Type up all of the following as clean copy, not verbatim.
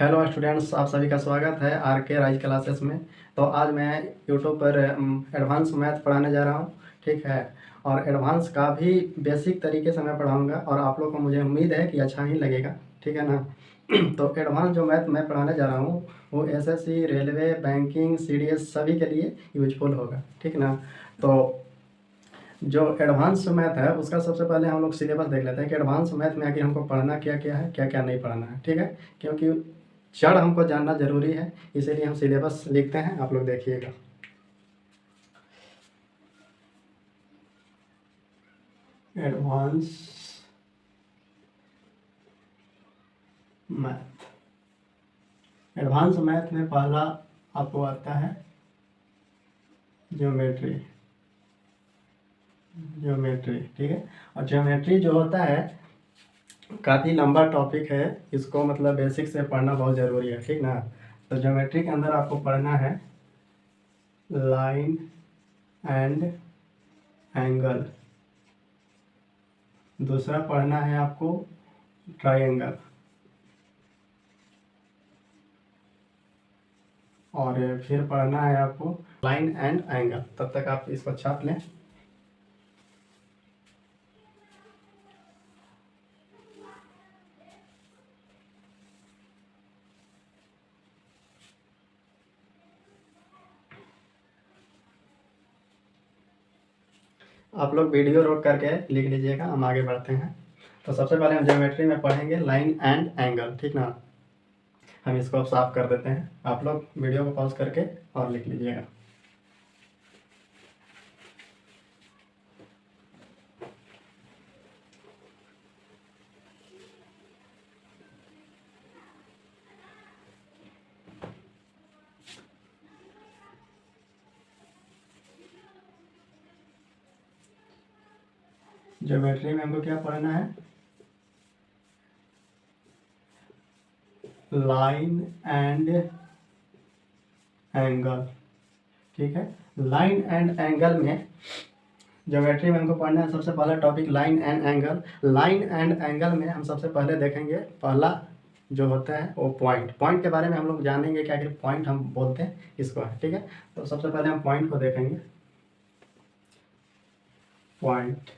Hello students, आप सभी का स्वागत है आर के राइज क्लासेस में। तो आज मैं यूट्यूब पर एडवांस मैथ पढ़ाने जा रहा हूँ, ठीक है। और एडवांस का भी बेसिक तरीके से मैं पढ़ाऊँगा और आप लोग को मुझे उम्मीद है कि अच्छा ही लगेगा, ठीक है ना। तो एडवांस जो मैथ मैं पढ़ाने जा रहा हूँ वो एसएससी, रेलवे, बैंकिंग, सीडीएस सभी के लिए यूजफुल होगा, ठीक ना। तो जो एडवांस मैथ है उसका सबसे पहले हम लोग सिलेबस देख लेते हैं कि एडवांस मैथ में आखिर हमको पढ़ना क्या क्या है, क्या क्या नहीं पढ़ना है, ठीक है। क्योंकि जड़ हमको जानना जरूरी है, इसीलिए हम सिलेबस लिखते हैं, आप लोग देखिएगा। एडवांस मैथ, एडवांस मैथ में पहला आपको आता है ज्योमेट्री, ठीक है। और ज्योमेट्री जो होता है काफ़ी लंबा टॉपिक है, इसको मतलब बेसिक से पढ़ना बहुत ज़रूरी है, ठीक ना। तो ज्योमेट्री के अंदर आपको पढ़ना है लाइन एंड एंगल, दूसरा पढ़ना है आपको ट्रायंगल, और फिर पढ़ना है आपको लाइन एंड एंगल। तब तक आप इसको छाप लें। आप लोग वीडियो रोक करके लिख लीजिएगा, हम आगे बढ़ते हैं। तो सबसे पहले हम ज्योमेट्री में पढ़ेंगे लाइन एंड एंगल, ठीक ना। हम इसको अब साफ कर देते हैं, आप लोग वीडियो को पॉज करके और लिख लीजिएगा। ज्योमेट्री में हमको क्या पढ़ना है, लाइन एंड एंगल, ठीक है। लाइन एंड एंगल में ज्योमेट्री में हमको पढ़ना है सबसे पहला topic line and angle. Line and angle में हम सबसे पहले देखेंगे पहला जो होता है वो पॉइंट के बारे में हम लोग जानेंगे कि आखिर पॉइंट हम बोलते हैं इसको है, ठीक है। तो सबसे पहले हम पॉइंट को देखेंगे। पॉइंट,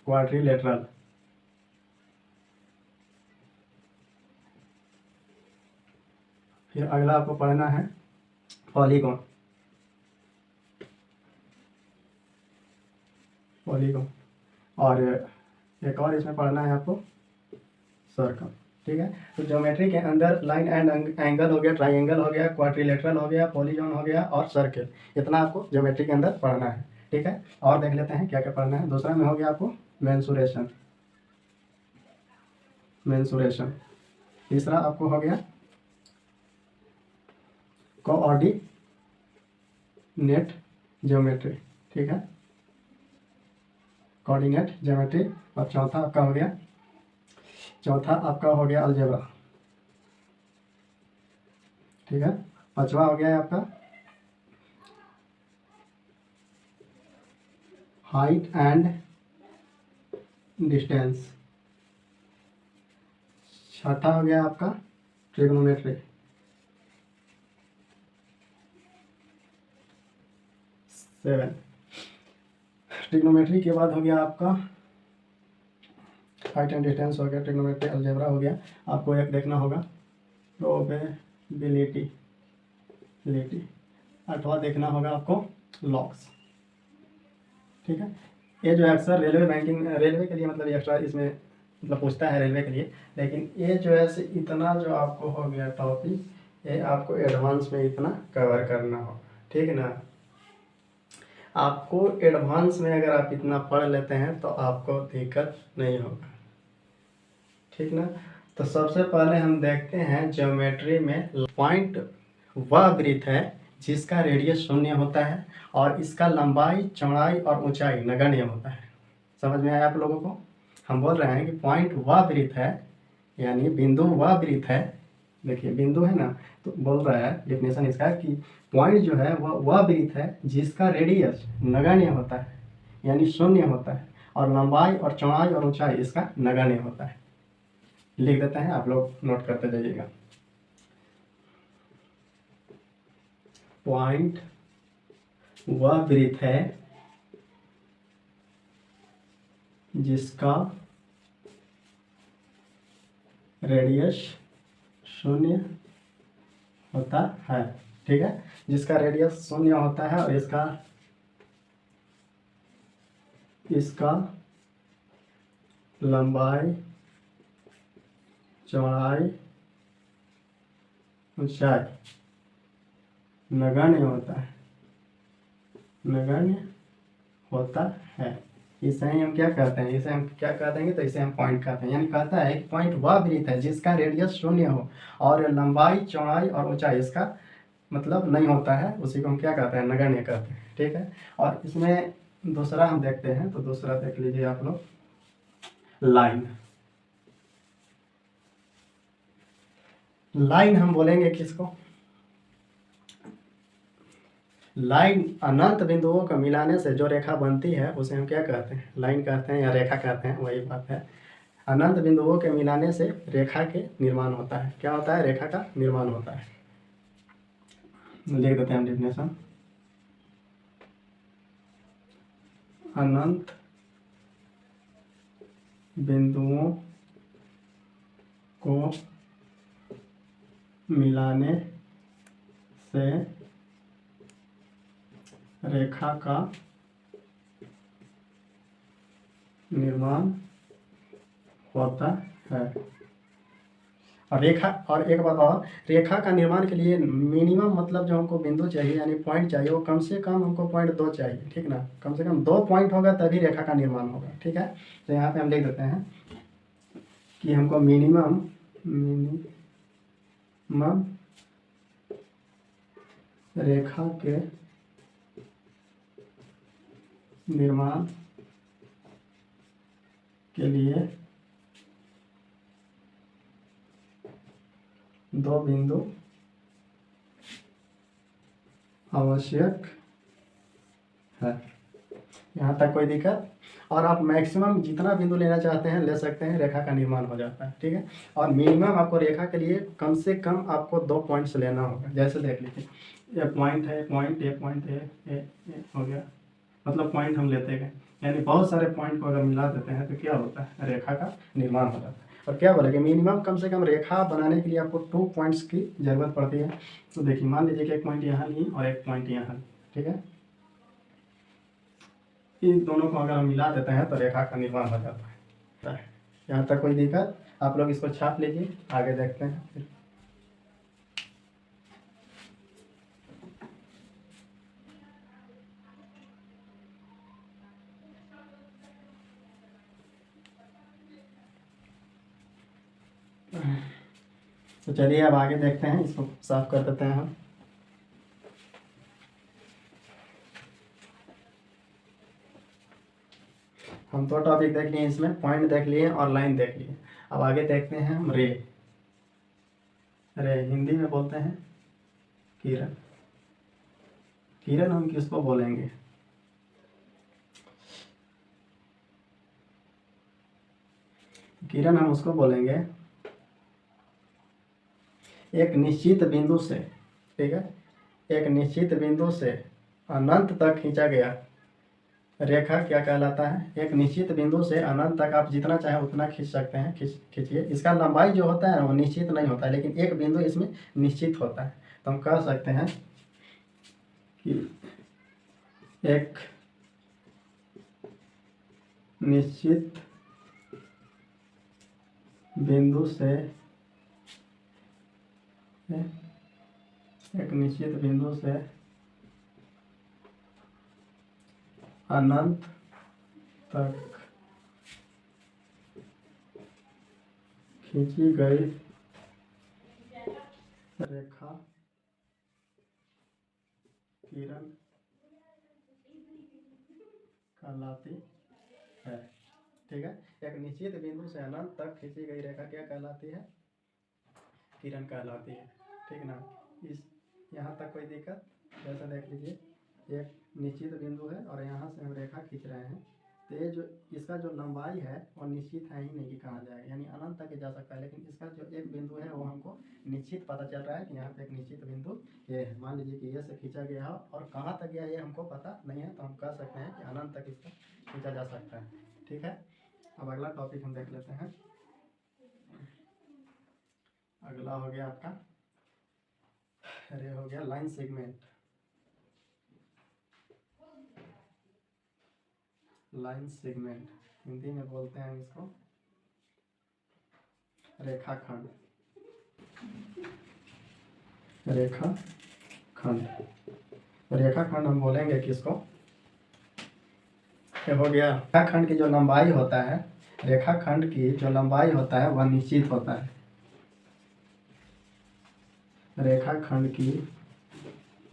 क्वाड्रिलेटरल, फिर अगला आपको पढ़ना है पॉलीगॉन, और एक और इसमें पढ़ना है आपको सर्कल, ठीक है। तो ज्योमेट्री के अंदर लाइन एंड एंगल हो गया, ट्राइंगल हो गया, क्वाड्रिलेटरल हो गया, पॉलीगॉन हो गया और सर्कल, इतना आपको ज्योमेट्री के अंदर पढ़ना है, ठीक है। और देख लेते हैं क्या क्या पढ़ना है। दूसरा में हो गया आपको मेंसुरेशन, तीसरा आपको हो गया कोऑर्डिनेट ज्योमेट्री, ठीक है, कोऑर्डिनेट ज्योमेट्री। और चौथा आपका हो गया अलजेब्रा, ठीक है। पांचवा हो गया है आपका हाइट एंड डिस्टेंस, छठा हो गया आपका ट्रिग्नोमेट्री, सेवन। ट्रिग्नोमेट्री के बाद हो गया आपका हाइट एंड डिस्टेंस हो गया, ट्रिग्नोमेट्री, अलजेब्रा हो गया। आपको एक देखना होगा प्रोबेबिलिटी, आठवां देखना होगा आपको लॉग्स, ठीक है। ये जो अक्सर रेलवे के लिए मतलब एक्स्ट्रा इसमें मतलब पूछता है रेलवे के लिए, लेकिन ये जो है इतना जो आपको हो गया टॉपिक, ये आपको एडवांस में इतना कवर करना हो, ठीक है ना। आपको एडवांस में अगर आप इतना पढ़ लेते हैं तो आपको दिक्कत नहीं होगा, ठीक ना। तो सबसे पहले हम देखते हैं ज्योमेट्री में पॉइंट वह वृत्त है जिसका रेडियस शून्य होता है और इसका लंबाई, चौड़ाई और ऊंचाई नगण्य होता है। समझ में आया आप लोगों को। हम बोल रहे हैं कि पॉइंट वह वृत्त है, यानी बिंदु वह वृत्त है, देखिए बिंदु है ना, तो बोल रहा है डेफिनेशन इसका कि पॉइंट जो है वह वृत्त है जिसका रेडियस नगण्य होता है, यानी शून्य होता है, और लंबाई और चौड़ाई और ऊंचाई इसका नगण्य होता है, लिख देते हैं, आप लोग नोट करते जाइएगा। पॉइंट वह वृत्त है जिसका रेडियस शून्य होता है। ठीक है, जिसका रेडियस शून्य होता है और इसका लंबाई, चौड़ाई, ऊंचाई नगण्य होता है। इसे ही हम क्या कहते हैं, इसे हम क्या कह देंगे, तो इसे हम पॉइंट कहते हैं। यानी कहता है कि पॉइंट वह वृत्त है जिसका रेडियस शून्य हो और लंबाई, चौड़ाई और ऊंचाई इसका मतलब नहीं होता है, उसी को हम क्या कहते हैं, नगण्य कहते हैं। ठीक है, और इसमें दूसरा हम देखते हैं, तो दूसरा देख लीजिए आप लोग, लाइन हम बोलेंगे किसको, लाइन अनंत बिंदुओं को मिलाने से जो रेखा बनती है उसे हम क्या कहते हैं, लाइन कहते हैं या रेखा कहते हैं, वही बात है। अनंत बिंदुओं के मिलाने से रेखा के निर्माण होता है। क्या होता है, रेखा का निर्माण होता है। लिख देते हैं हम डेफिनेशन, अनंत बिंदुओं को मिलाने से रेखा का निर्माण होता है। और रेखा, और एक बात और, रेखा का निर्माण के लिए मिनिमम मतलब जो हमको बिंदु चाहिए यानी पॉइंट चाहिए, वो कम से कम हमको पॉइंट 2 चाहिए। ठीक ना, कम से कम 2 पॉइंट होगा तभी रेखा का निर्माण होगा। ठीक है, तो यहाँ पे हम लिख देते हैं कि हमको मिनिमम रेखा के निर्माण के लिए 2 बिंदु आवश्यक है। यहाँ तक कोई दिक्कत? और आप मैक्सिमम जितना बिंदु लेना चाहते हैं ले सकते हैं, रेखा का निर्माण हो जाता है। ठीक है, और मिनिमम आपको रेखा के लिए कम से कम आपको 2 पॉइंट्स लेना होगा। जैसे देख लीजिए, ये पॉइंट है, पॉइंट है, हो गया, मतलब पॉइंट हम लेते गए, यानी बहुत सारे पॉइंट को अगर मिला देते हैं तो क्या होता है, रेखा का निर्माण हो जाता है। और क्या बोले कि मिनिमम कम से कम रेखा बनाने के लिए आपको 2 पॉइंट्स की जरूरत पड़ती है। तो देखिए, मान लीजिए कि एक पॉइंट यहाँ लिए और एक पॉइंट यहाँ लिए। ठीक है, इन दोनों को अगर हम मिला देते हैं तो रेखा का निर्माण हो जाता है। यहाँ तक कोई दिक्कत? आप लोग इसको छाप लीजिए, आगे देखते हैं फिर। तो चलिए अब आगे देखते हैं, इसको साफ कर देते हैं हम तो टॉपिक देख लिए, इसमें पॉइंट देख लिए और लाइन देख लिए। अब आगे देखते हैं हम रे हिंदी में बोलते हैं किरण। किरण हम किसको बोलेंगे, किरण हम उसको बोलेंगे एक निश्चित बिंदु से, ठीक है, एक निश्चित बिंदु से अनंत तक खींचा गया रेखा क्या कहलाता है। एक निश्चित बिंदु से अनंत तक आप जितना चाहे उतना खींच सकते हैं, खींचिए। इसका लंबाई जो होता है ना वो निश्चित नहीं होता है, लेकिन एक बिंदु इसमें निश्चित होता है। तो हम कह सकते हैं कि एक निश्चित बिंदु से अनंत तक खींची गई रेखा किरण कहलाती है। ठीक है, एक निश्चित बिंदु से अनंत तक खींची गई रेखा क्या कहलाती है, किरण कहलाती है। ठीक ना, इस यहाँ तक कोई दिक्कत? जैसा देख लीजिए, एक निश्चित बिंदु है और यहाँ से हम रेखा खींच रहे हैं, तो ये जो इसका जो लंबाई है वो निश्चित है ही नहीं कि कहाँ जाएगा, यानी अनंत तक जा सकता है, लेकिन इसका जो एक बिंदु है वो हमको निश्चित पता चल रहा है कि यहाँ पे एक निश्चित बिंदु ये है। मान लीजिए कि ये से खींचा गया है और कहाँ तक गया ये हमको पता नहीं है, तो हम कह सकते हैं कि अनंत तक इसका खींचा जा सकता है। ठीक है, अब अगला टॉपिक हम देख लेते हैं। अगला हो गया आपका, अरे हो गया line segment. Line segment Hindi में बोलते हैं इसको रेखाखंड। रेखाखंड, रेखाखंड हम बोलेंगे किसको, ये हो गया रेखाखंड की जो लंबाई होता है, रेखाखंड की जो लंबाई होता है वह निश्चित होता है। रेखाखंड की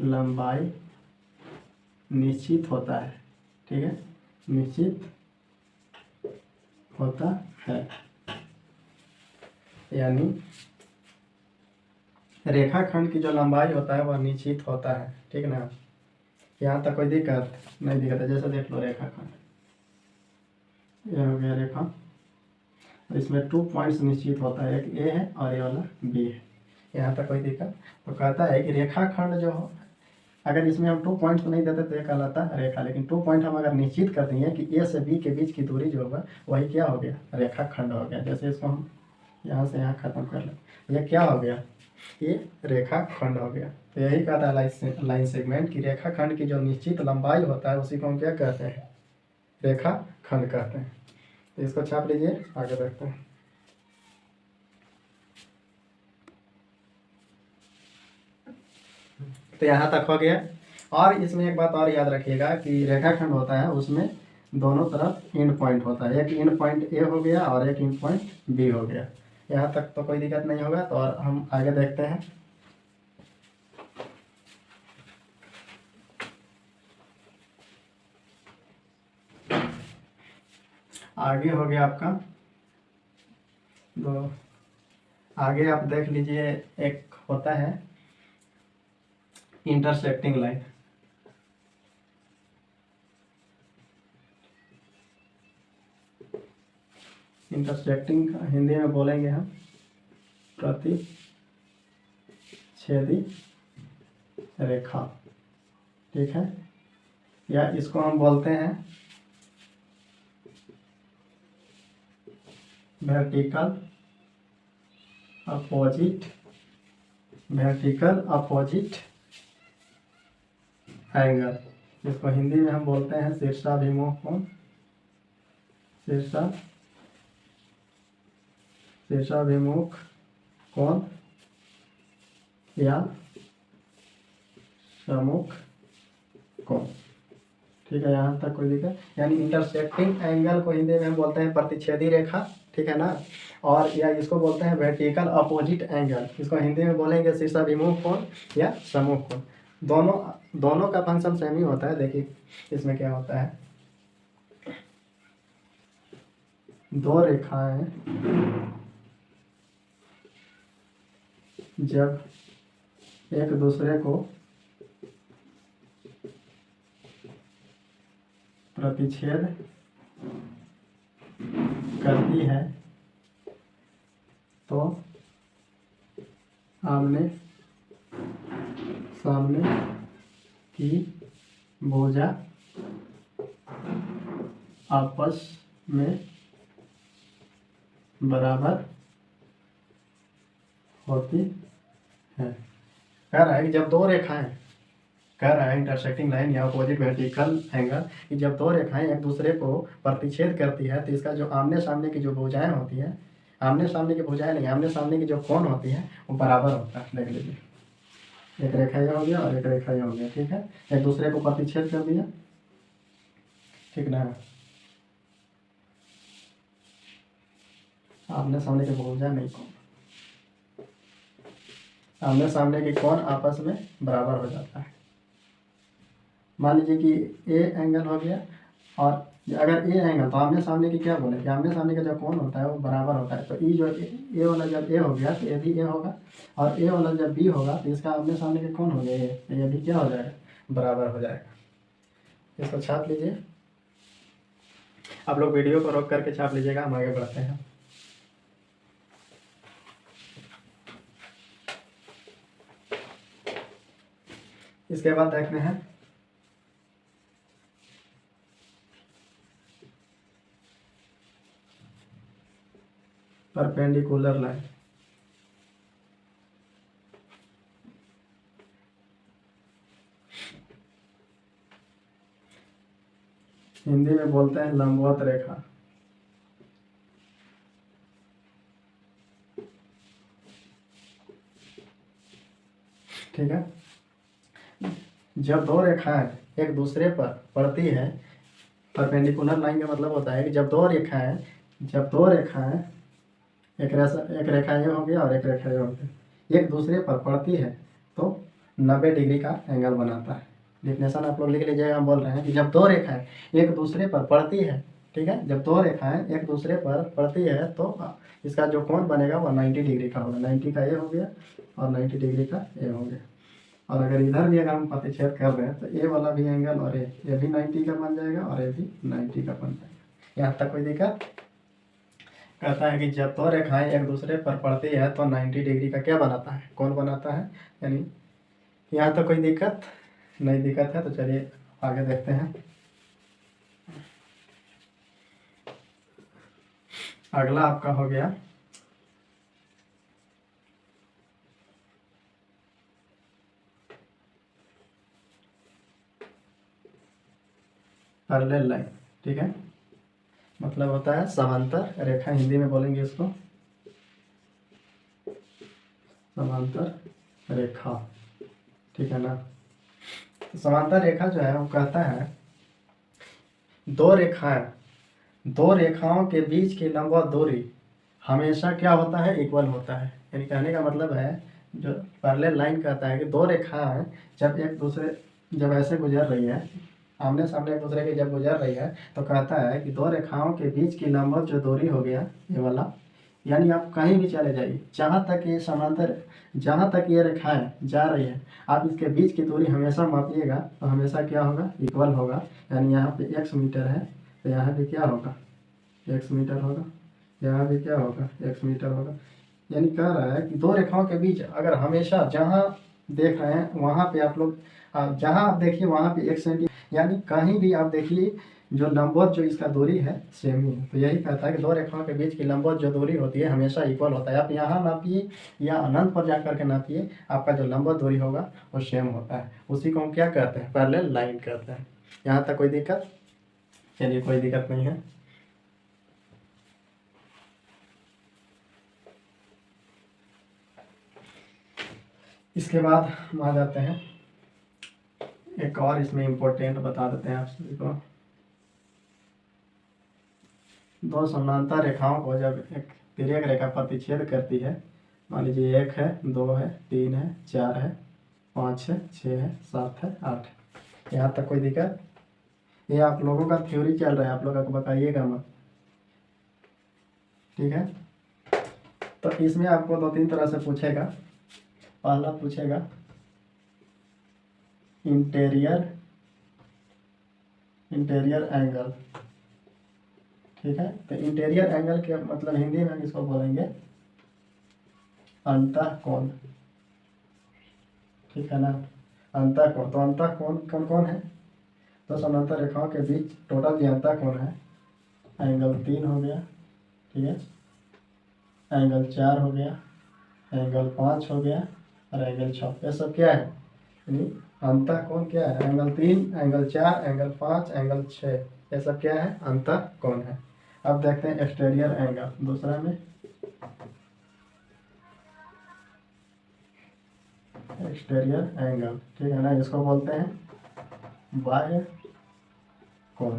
लंबाई निश्चित होता है, ठीक है, निश्चित होता है, यानी रेखाखंड की जो लंबाई होता है वह निश्चित होता है। ठीक ना, यहाँ तक कोई दिक्कत नहीं दिक्कत है। जैसे देख लो रेखाखंड, यह हो गया रेखा, और इसमें 2 पॉइंट्स निश्चित होता है, एक ए है और ये वाला बी है। यहाँ तक कोई दिक्कत, तो कहता है कि रेखाखंड जो अगर इसमें हम 2 पॉइंट्स नहीं देते तो ये कहलाता है रेखा, लेकिन 2 पॉइंट हम अगर निश्चित कर देंगे कि ए से बी के बीच की दूरी जो होगा वही क्या हो गया, रेखाखंड हो गया। जैसे इसको हम यहाँ से यहाँ खत्म कर लें, ये क्या हो गया, ये रेखाखंड हो गया। तो यही कहता है लाइन सेगमेंट की रेखाखंड की जो निश्चित लंबाई होता है उसी को हम क्या कहते हैं, रेखाखंड कहते हैं। तो इसको छाप लीजिए, आगे देखते हैं। तो यहाँ तक हो गया। और इसमें एक बात और याद रखिएगा कि रेखाखंड होता है उसमें दोनों तरफ एंड पॉइंट होता है, एक एंड पॉइंट ए हो गया और एक एंड पॉइंट बी हो गया। यहाँ तक तो कोई दिक्कत नहीं होगा। तो और हम आगे देखते हैं। आगे हो गया आपका, तो आगे आप देख लीजिए, एक होता है इंटरसेक्टिंग लाइन। इंटरसेक्टिंग हिंदी में बोलेंगे हम प्रतिच्छेदी रेखा, ठीक है, या इसको हम बोलते हैं वर्टिकल अपोजिट एंगल। इसको हिंदी में हम बोलते हैं शीर्षाभिमुख कोण, शीर्षाभिमुख कोण या सम्मुख कोण। ठीक है, यहाँ तक कोई दिक्कत, यानी इंटरसेक्टिंग एंगल को हिंदी में हम बोलते हैं प्रतिच्छेदी रेखा, ठीक है ना। और या इसको बोलते हैं वर्टिकल अपोजिट एंगल, इसको हिंदी में बोलेंगे शीर्षाभिमुख कोण या सम्मुख कोण। दोनों का फंक्शन सेम ही होता है। देखिए इसमें क्या होता है, दो रेखाएं जब एक दूसरे को प्रतिच्छेद करती है तो आमने सामने की भुजा आपस में बराबर होती है। कह रहा है कि जब दो रेखाएं, कह रहा है इंटरसेक्टिंग लाइन या अपोजिट वर्टिकल एंगल कि जब दो रेखाएं एक दूसरे को प्रतिच्छेद करती है तो इसका जो आमने सामने की जो भुजाएं होती हैं, आमने सामने की भुजाएं नहीं, आमने सामने की जो कोण होती है वो बराबर होता है। देख लीजिए, एक रेखा यह हो गया और एक रेखा यह हो गया, ठीक है, एक दूसरे को प्रतिच्छेद कर दिया, ठीक ना। आमने सामने की भुजा नहीं, कोण, आमने सामने के कोण आपस में बराबर हो जाता है। मान लीजिए कि ए एंगल हो गया, और अगर ए एंगल तो आमने सामने की क्या बोले कि आमने सामने का जो कोण होता है वो बराबर होता है। तो ई जो ए वाला जब ए हो गया तो ए भी ए होगा, और ए वाला जब बी होगा तो इसका आमने सामने के कोण हो गया ये, तो ये भी क्या हो जाएगा, बराबर हो जाएगा। इसको छाप लीजिए। आप लोग वीडियो को रोक करके छाप लीजिएगा, हम आगे बढ़ते हैं। इसके बाद देखते हैं परपेंडिकुलर लाइन। हिंदी में बोलते हैं लंबवत रेखा। ठीक है, जब दो रेखाएं एक दूसरे पर पड़ती है, परपेंडिकुलर लाइन का मतलब होता है कि जब दो रेखाएं एक रेखा ये हो गया और एक रेखा ये हो गया, एक दूसरे पर पड़ती है तो 90 डिग्री का एंगल बनाता है। डिफिनेशन आप लोग लिख लीजिएगा। हम बोल रहे हैं कि जब दो रेखाएं एक दूसरे पर पड़ती है, ठीक है, जब दो रेखाएं एक दूसरे पर पड़ती है तो इसका जो कोण बनेगा वो 90 डिग्री का होगा। 90 का ये हो गया और 90 डिग्री का ये हो गया। और अगर इधर भी अगर हम प्रतिच्छेद कर रहे हैं तो ये वाला भी एंगल और ये भी 90 का बन जाएगा और ये भी 90 का बन जाएगा। यहाँ तक कोई दिक्कत? कहता है कि जब दो रेखाएं एक दूसरे पर पड़ती है तो 90 डिग्री का क्या बनाता है? कोण बनाता है। यानी यहाँ तक कोई दिक्कत नहीं? दिक्कत है तो चलिए आगे देखते हैं। अगला आपका हो गया पैरेलल लाइन। ठीक है, मतलब होता है समांतर रेखा, हिंदी में बोलेंगे इसको समांतर रेखा। ठीक है ना। तो समांतर रेखा जो है वो कहता है दो रेखाओं के बीच की लंबवत दूरी हमेशा क्या होता है? इक्वल होता है। यानी कहने का मतलब है जो पैरेलल लाइन कहता है कि दो रेखाएं जब ऐसे गुजर रही है, आमने सामने एक दूसरे के जब गुजर रही है, तो कहता है कि दो रेखाओं के बीच की लंबवत जो दूरी हो गया ये वाला, यानी आप कहीं भी चले जाइए, जहाँ तक ये रेखाएं जा रही है, आप इसके बीच की दूरी हमेशा मापिएगा तो हमेशा क्या होगा? इक्वल होगा। यानी यहाँ पे x मीटर है तो यहाँ भी क्या होगा? x मीटर होगा। यहाँ भी क्या होगा? x मीटर होगा। यानी कह रहा है कि दो रेखाओं के बीच अगर हमेशा जहाँ देख रहे हैं वहाँ पे आप लोग जहाँ आप देखिए वहाँ पे 1 सेंटीमीटर, यानी कहीं भी आप देखिए जो लंबवत जो इसका दूरी है सेम ही है। तो यही कहता है कि दो रेखाओं के बीच की लंबवत जो दूरी होती है हमेशा इक्वल होता है। आप यहाँ नापिए या अनंत पर जा करके नापिए, आपका जो लंबवत दूरी होगा वो सेम होता है। उसी को हम क्या कहते हैं? पैरेलल लाइन कहते हैं। यहाँ तक कोई दिक्कत? चलिए, कोई दिक्कत नहीं है। इसके बाद हम आ जाते हैं एक और, इसमें इम्पोर्टेंट बता देते हैं आप सभी को। दो समानांतर रेखाओं को जब एक तिर्यक रेखा प्रतिच्छेद करती है, मान लीजिए 1 है, 2 है, 3 है, 4 है, 5 है, 6 है, 7 है, 8 है। यहाँ तक कोई दिक्कत? ये आप लोगों का थ्योरी चल रहा है, आप लोग बताइएगा मत। ठीक है, तो इसमें आपको 2-3 तरह से पूछेगा। पहला पूछेगा इंटीरियर एंगल। ठीक है, तो इंटीरियर एंगल के मतलब हिंदी में इसको बोलेंगे अंतःकोण। ठीक है ना, अंतःकोण। तो अंतःकोण कौन कौन है? तो समांतर रेखाओं के बीच टोटल जो अंतःकोण है, एंगल 3 हो गया, ठीक है, एंगल 4 हो गया, एंगल 5 हो गया और एंगल 6। ये सब क्या है? यानी अंतःकोण क्या है? एंगल 3, एंगल 4, एंगल 5, एंगल 6, ये सब क्या है? अंतःकोण है। अब देखते हैं एक्सटीरियर एंगल। दूसरा में एक्सटीरियर एंगल, ठीक है ना, इसको बोलते हैं बाह्य कोण।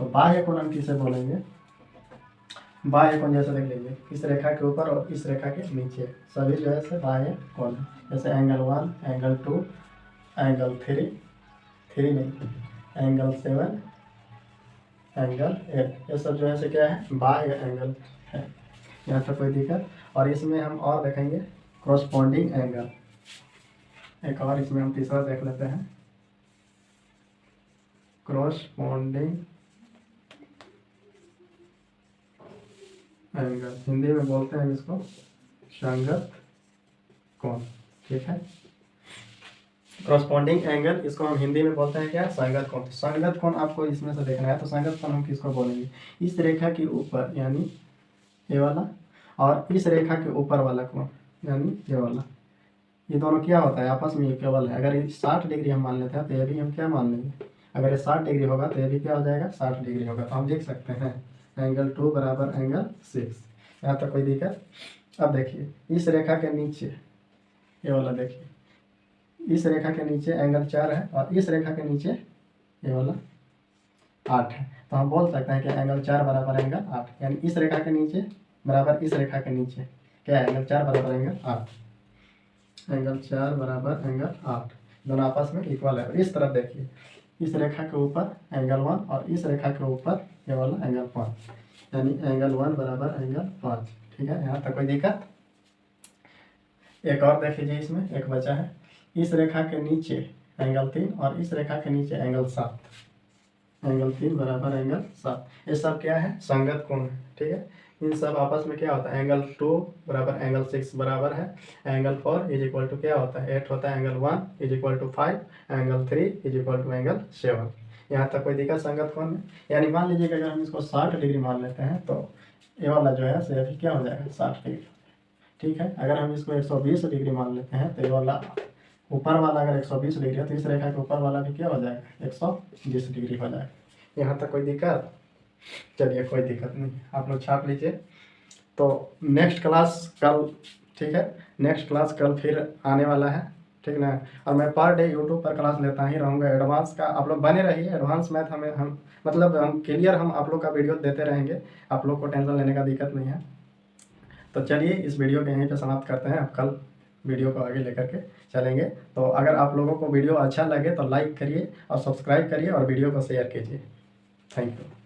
तो बाह्य कोण हम किसे बोलेंगे? बाह्य कोण जैसे देख लीजिए, इस रेखा के ऊपर और इस रेखा के नीचे सभी जो है बाह्य कोण है। जैसे एंगल 1, एंगल 2, एंगल 3 नहीं, एंगल 7, एंगल 8, ये सब जो है क्या है? बाह्य एंगल है। यहाँ तक कोई दिक्कत? और इसमें हम और देखेंगे कॉरस्पॉन्डिंग एंगल। एक और इसमें हम तीसरा देख लेते हैं, कॉरस्पॉन्डिंग एंगल, हिंदी में बोलते हैं इसको संगत कोण, ठीक है। कॉरस्पॉन्डिंग एंगल, इसको हम हिंदी में बोलते हैं क्या, संगत कोण। संगत कोण आपको इसमें से देखना है, तो संगत कोण हम किसको बोलेंगे, इस रेखा के ऊपर यानी ये वाला, और इस रेखा के ऊपर वाला कोण यानी ये वाला, ये दोनों क्या होता है, आपस में इक्वल है। अगर ये 60 डिग्री हम मान लेते हैं तो ये भी हम क्या मान लेंगे, अगर ये 60 डिग्री होगा तो ये भी क्या हो जाएगा, 60 डिग्री होगा। तो हम देख सकते हैं एंगल 2 बराबर एंगल 6। यहाँ तक कोई दिक्कत। अब देखिए इस रेखा के नीचे ये वाला, देखिए इस रेखा के नीचे एंगल 4 है और इस रेखा के नीचे ये वाला 8 है। तो हम बोल सकते हैं कि एंगल 4 बराबर एंगल 8, यानी इस रेखा के नीचे बराबर इस रेखा के नीचे क्या है, एंगल 4 बराबर एंगल 8। एंगल 4 बराबर एंगल 8, दोनों आपस में इक्वल है। और इस तरफ देखिए इस रेखा के ऊपर एंगल 1 और इस रेखा के ऊपर ये वाला एंगल 5, यानी एंगल 1 बराबर एंगल 5, ठीक है। यहाँ तक कोई दिक्कत। एक और देख लीजिए, इसमें एक बचा है, इस रेखा के नीचे एंगल 3 और इस रेखा के नीचे एंगल 7, एंगल 3 बराबर एंगल 7। ये सब क्या है, संगत कोण है, ठीक है। इन सब आपस में क्या होता है, एंगल 2 बराबर एंगल 6 बराबर है एंगल 4 इज इक्वल टू क्या होता है 8 होता है, angle 1 is equal to 5, angle 3 is equal to angle 7। यहाँ तक कोई दिक्कत संगत कोण में। यानी मान लीजिए कि अगर हम इसको 60 डिग्री मान लेते हैं तो ये वाला जो है से अभी क्या हो जाएगा 60 डिग्री, ठीक है। अगर हम इसको 120 डिग्री मान लेते हैं तो ये वाला ऊपर वाला अगर 120 डिग्री है तो इस रेखा के ऊपर वाला भी क्या हो जाएगा 120 डिग्री हो जाएगा। यहाँ तक कोई दिक्कत। चलिए कोई दिक्कत नहीं, आप लोग छाप लीजिए। तो नेक्स्ट क्लास कल, ठीक है, नेक्स्ट क्लास कल फिर आने वाला है, ठीक ना। और मैं पर डे यूट्यूब पर क्लास लेता ही रहूँगा एडवांस का, आप लोग बने रहिए। एडवांस मैथ हम मतलब हम क्लियर हम आप लोग का वीडियो देते रहेंगे, आप लोग को टेंशन लेने का दिक्कत नहीं है। तो चलिए इस वीडियो को यहीं पे समाप्त करते हैं, अब कल वीडियो को आगे लेकर के चलेंगे। तो अगर आप लोगों को वीडियो अच्छा लगे तो लाइक करिए और सब्सक्राइब करिए और वीडियो को शेयर कीजिए। Thank you.